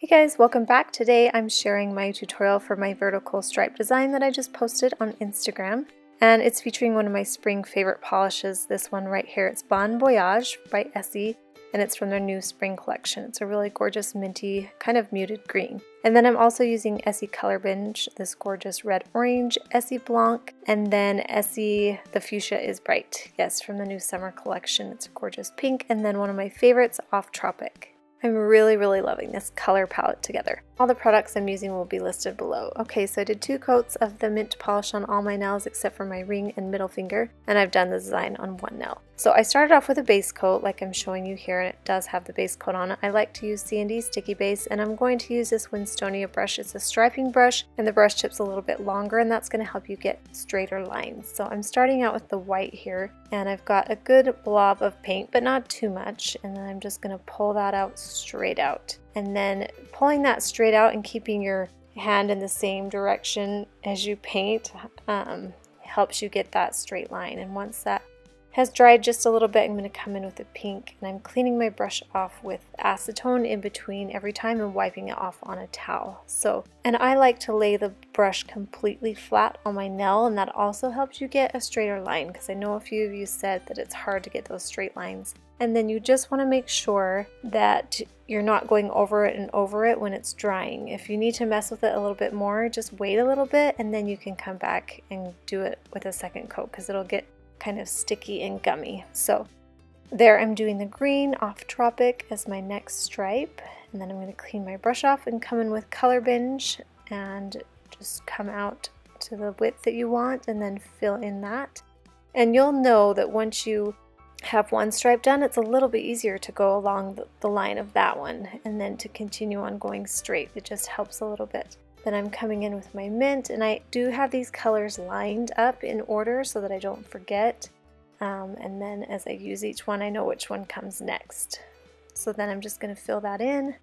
Hey guys, welcome back. Today I'm sharing my tutorial for my vertical stripe design that I just posted on Instagram. And it's featuring one of my spring favorite polishes, this one right here. It's Bon Boy-age by Essie, and it's from their new spring collection. It's a really gorgeous minty, kind of muted green. And then I'm also using Essie Color Binge, this gorgeous red-orange, Essie Blanc, and then Essie, the Fuchsia is Bright. Yes, from the new summer collection. It's a gorgeous pink, and then one of my favorites, Off Tropic. I'm really loving this color palette together. All the products I'm using will be listed below. Okay, so I did 2 coats of the mint polish on all my nails except for my ring and middle finger, and I've done the design on one nail. So I started off with a base coat like I'm showing you here, and it does have the base coat on it. I like to use C&D Sticky Base, and I'm going to use this Winstonia brush. It's a striping brush, and the brush tip's a little bit longer, and that's going to help you get straighter lines. So I'm starting out with the white here, and I've got a good blob of paint, but not too much, and then I'm just going to pull that out straight out. And then pulling that straight out and keeping your hand in the same direction as you paint helps you get that straight line. And once that has dried just a little bit, I'm going to come in with a pink, and I'm cleaning my brush off with acetone in between every time and wiping it off on a towel. And I like to lay the brush completely flat on my nail, and that also helps you get a straighter line, because I know a few of you said that it's hard to get those straight lines. And then you just want to make sure that you're not going over it and over it when it's drying. If you need to mess with it a little bit more, just wait a little bit, and then you can come back and do it with a second coat, because it'll get kind of sticky and gummy. So there, I'm doing the green Off Tropic as my next stripe, and then I'm going to clean my brush off and come in with Color Binge and just come out to the width that you want and then fill in that. And you'll know that once you have one stripe done, it's a little bit easier to go along the line of that one and then to continue on going straight. It just helps a little bit. Then I'm coming in with my mint, and I do have these colors lined up in order so that I don't forget. And then as I use each one, I know which one comes next. So then I'm just going to fill that in.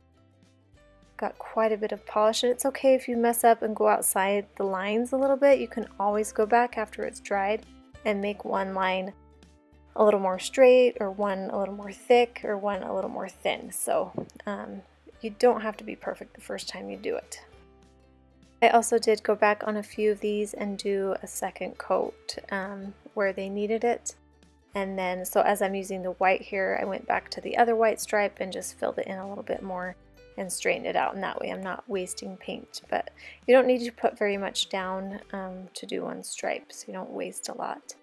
Got quite a bit of polish, and it's okay if you mess up and go outside the lines a little bit. You can always go back after it's dried and make one line a little more straight, or one a little more thick, or one a little more thin. So you don't have to be perfect the first time you do it. I also did go back on a few of these and do a second coat where they needed it. And then, so as I'm using the white here, I went back to the other white stripe and just filled it in a little bit more and straightened it out. And that way I'm not wasting paint. But you don't need to put very much down to do one stripe, so you don't waste a lot.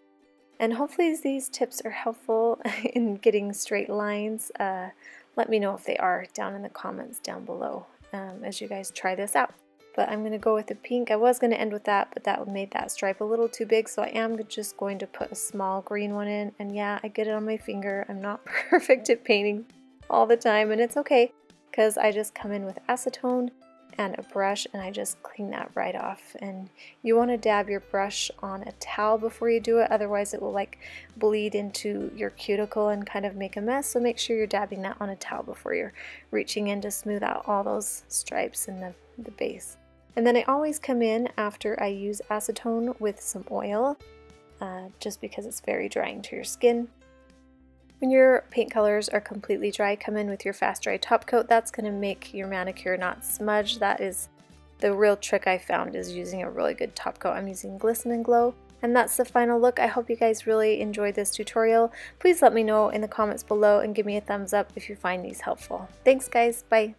And hopefully these tips are helpful in getting straight lines. Let me know if they are down in the comments down below as you guys try this out. But I'm going to go with the pink. I was going to end with that, but that made that stripe a little too big, so I am just going to put a small green one in. And yeah, I get it on my finger. I'm not perfect at painting all the time, and it's okay, because I just come in with acetone and a brush, and I just clean that right off. And you want to dab your brush on a towel before you do it, otherwise it will like bleed into your cuticle and kind of make a mess. So make sure you're dabbing that on a towel before you're reaching in to smooth out all those stripes in the base. And then I always come in after I use acetone with some oil, just because it's very drying to your skin. When your paint colors are completely dry, come in with your fast dry top coat. That's going to make your manicure not smudge. That is the real trick I found, is using a really good top coat. I'm using Glisten and Glow. And that's the final look. I hope you guys really enjoyed this tutorial. Please let me know in the comments below and give me a thumbs up if you find these helpful. Thanks guys, bye!